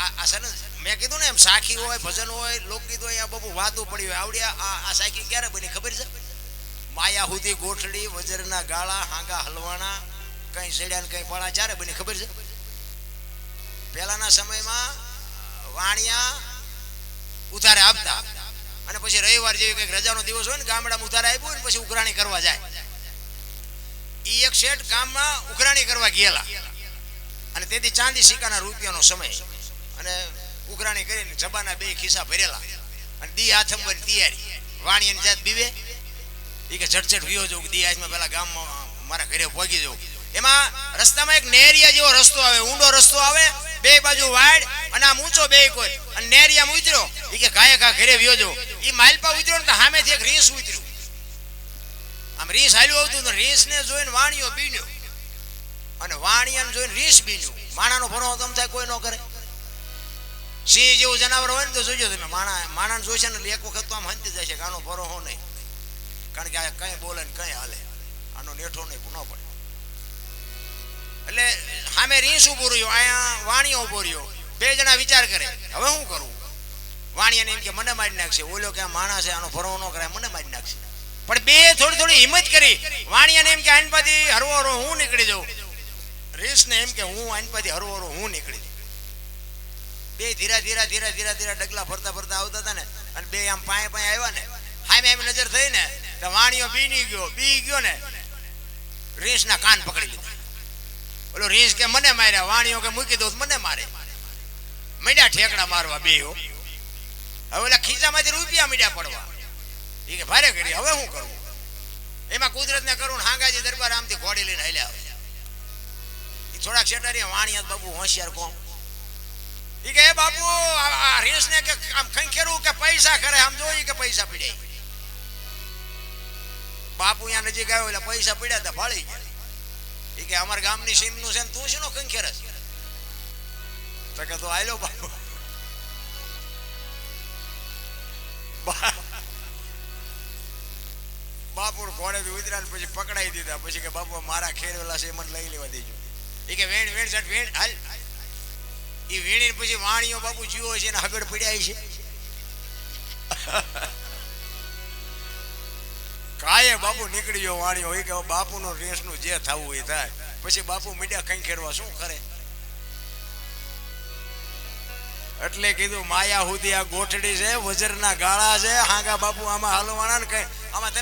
આ સર મેં કીધું ને એમ સાખી હોય ભજન હોય લોકગીત હોય આ બબુ વાતું પડી હોય આવડ્યા આ સાખી ક્યારે બની ખબર છે માયા હુધી ગોઠડી વજરના ગાળા હાંગા હલવાણા કઈ સેડ્યા ને કઈ પાળા ચારે બની ખબર છે પહેલાના સમયમાં વાણિયા ઉતારે આપતા અને પછી રવિવાર જેવી કઈક રજાનો દિવસ હોય ને ગામડામાં ઉતારે આપ્યું હોય ને પછી ઉઘરાણી કરવા જાય ઈ એક શેઠ ગામમાં ઉઘરાણી કરવા ગયેલા અને તેથી ચાંદી સિક્કાના રૂપિયાનો સમય અને ઉઘરાણી કરીને જબાના બે ખિસ્સા ભરેલા અને દી હાથમ તૈયારી વાણિયાની જાત બીવે એ કે ઝટઝટ વિયો જવું દી હાથમાં પેલા ગામમાં મારા ઘરે પહોંચી જવું એમાં રસ્તામાં એક નેરિયા જેવો રસ્તો આવે ઊંડો રસ્તો આવે બે બાજુ વાડ અને આમ ઊંચો બે કોઈ અને નેરિયા ઉતર્યો એ કે ઘાયે ઘા ઘરે વિયો જવું એ માલપા ઉતર્યો ને તો સામેથી એક રીંસ ઉતર્યું આમ રીંસ હાલ્યું આવતું રીંસ ને જોઈને વાણિયો બીન્યો અને વાણિયાને જોઈને રીંસ બીન્યું માણાનો ભરો તમ થાય કોઈ ન કરે સિંહ જેવું જનાવર હોય ને તો જોજો તમે માણાને જોઈશે ને એક વખત તો આમ હંતી જશે કે આનો ભરો હો નહીં કારણ કે આ કઈ બોલે ને કઈ હાલે આનો નેઠો નહીં ન પડે એટલે સામે રીંસ ઉભો રહ્યો અહીંયા વાણિયો ઉભો રહ્યો બે જણા વિચાર કરે હવે શું કરું વાણિયાને એમ કે મને મારી નાખશે ઓલો કે આ માણસ છે આનો ભરો ન કરાય મને મારી નાખશે પણ બે થોડી થોડી હિંમત કરી વાણિયાને એમ કે આનપાથી હરવો હરવો હું નીકળી જાઉં રીંસને એમ કે હું આનપાથી હરવો હરવો હું નીકળી જાઉં બે ધીરા ધીરા ધીરા ધીરા ધીરા ડગલા ફરતા ફરતા આવતા હતા ને અને બે આમ પાએ પાએ આવ્યા ને સામે એમ નજર થઈ ને તો વાણિયો બી ગયો ને રીંસના કાન પકડી લીધા ઓલો રીંસ કે મને માર્યા વાણિયો કે મૂકી દઉં મને મારે મીડા ઠેકડા મારવા બે હવે ઓલા ખીચામાંથી રૂપિયા મીડા પડવા એ કે ભારે કરી હવે શું કરવું એમાં કુદરતને કરું હાંગાજી દરબાર આમથી ઘોડી લઈને હાલ્યા આવે થોડાક શેટારી વાણિયા બાપુ હોશિયાર કોમ એ કે બાપુ આ રીંસ ને કે આમ ખંખેરું કે પૈસા કરે આમ જોઈ કે પૈસા પીડ્યા બાપુ અહીંયા નજીક આવ્યો એટલે પૈસા પીડ્યા હતા ફાળી ગયા એ કે અમારા ગામની સીમ નું છે ને તું શેનો ખંખેર તો કે તો આયલો બાપુ બાપુ ઘોડે ઉતર્યા પછી પકડાઈ દીધા પછી કે બાપુ મારા ખેરવેલા છે મને લઈ લેવા દેજો એ કે વેણ વેણ સટ વેણ હાલ એ વેણી પછી વાણીઓ બાપુ જીવો છે ને આગળ પડ્યા છે કાયે બાપુ નીકળી ગયો વાણીઓ એ કે બાપુ નો રેસ નું જે થવું એ થાય પછી બાપુ મીડિયા કઈ ખેરવા શું કરે એટલે કીધું માયા હુધી આ ગોઠડી છે વજરના ગાળા છે હાંગા બાપુ આમાં હાલવાના ને કઈ આમાં